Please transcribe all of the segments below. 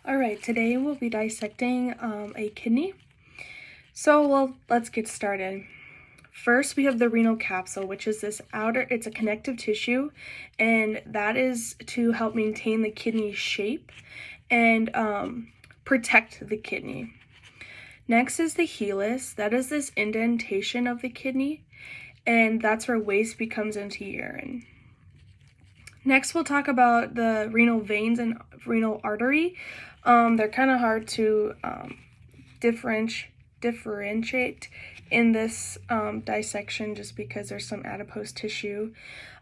All right, today we'll be dissecting a kidney. So, let's get started. First, we have the renal capsule, which is it's a connective tissue, and that is to help maintain the kidney shape and protect the kidney. Next is the helix. That is this indentation of the kidney, and that's where waste becomes into urine. Next, we'll talk about the renal veins and renal artery. They're kind of hard to differentiate in this dissection just because there's some adipose tissue.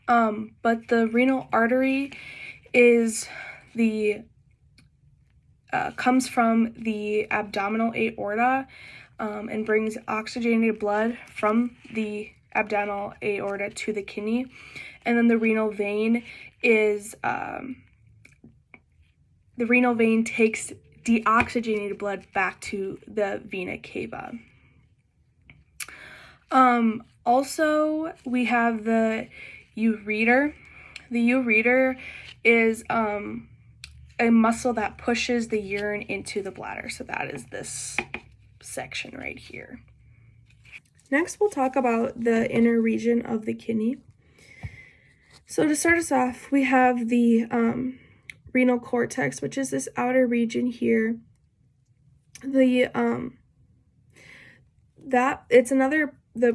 But the renal artery is comes from the abdominal aorta and brings oxygenated blood from the abdominal aorta to the kidney. And then the renal vein takes deoxygenated blood back to the vena cava. Also, we have the ureter. The ureter is a muscle that pushes the urine into the bladder. So that is this section right here. Next, we'll talk about the inner region of the kidney. So to start us off, we have the renal cortex, which is this outer region here. The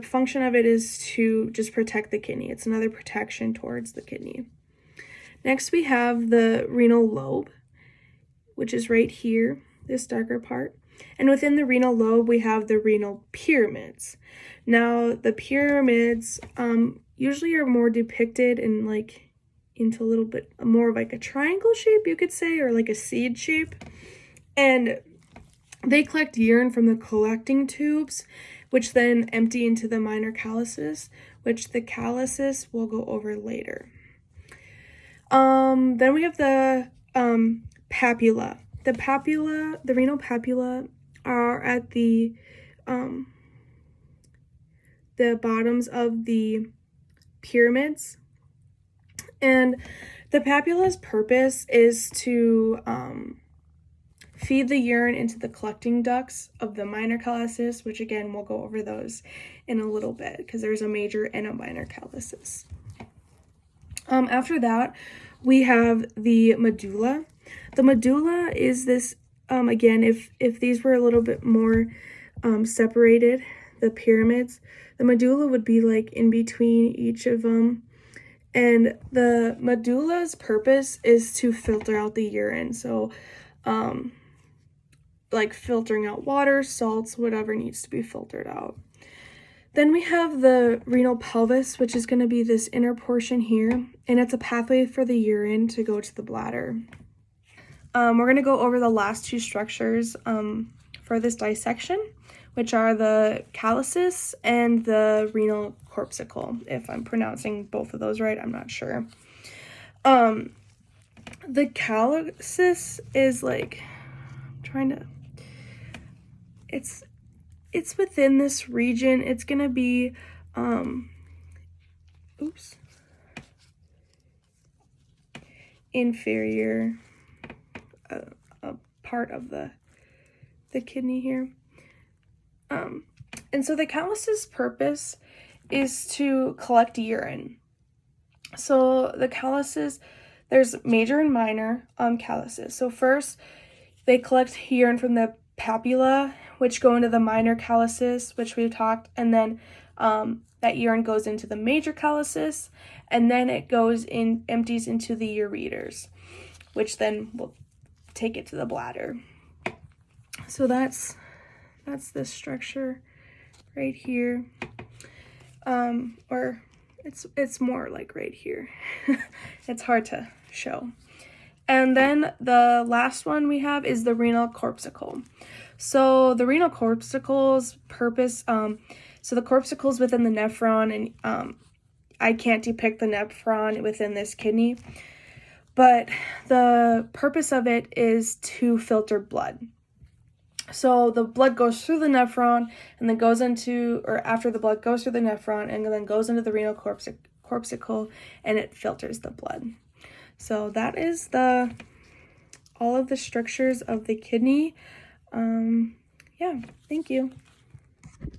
function of it is to just protect the kidney. It's another protection towards the kidney. Next, we have the renal lobe, which is right here, this darker part. And within the renal lobe, we have the renal pyramids. Now, the pyramids usually are more depicted in into a little bit more of like a triangle shape, you could say, or like a seed shape. And they collect urine from the collecting tubes, which then empty into the minor calyces, which the calyces we'll go over later. Then we have the papilla. The renal papilla are at the bottoms of the pyramids. And the papilla's purpose is to feed the urine into the collecting ducts of the minor calyces, which again, we'll go over those in a little bit because there's a major and a minor calyces. After that, we have the medulla. The medulla is this, again, if these were a little bit more separated, the pyramids, the medulla would be like in between each of them. And the medulla's purpose is to filter out the urine. So, like filtering out water, salts, whatever needs to be filtered out. Then we have the renal pelvis, which is going to be this inner portion here, and it's a pathway for the urine to go to the bladder. We're going to go over the last two structures for this dissection, which are the calyces and the renal corpuscle. If I'm pronouncing both of those right, I'm not sure. The calyces is it's within this region. It's gonna be inferior part of the kidney here. And so the calyce's purpose is to collect urine. So the calyces, there's major and minor calyces. So first, they collect urine from the papilla, which go into the minor calyces, which we talked, and then that urine goes into the major calyces, and then it empties into the ureters, which then will take it to the bladder. So that's this structure right here, or it's more like right here. It's hard to show. And then the last one we have is the renal corpuscle. So the renal corpuscle's purpose, so the corpuscle is within the nephron, and I can't depict the nephron within this kidney, but the purpose of it is to filter blood. So the blood goes through the nephron and then goes into, or after the blood goes through the nephron and then goes into the renal corpuscle, and it filters the blood. So that is the all of the structures of the kidney. Yeah, thank you.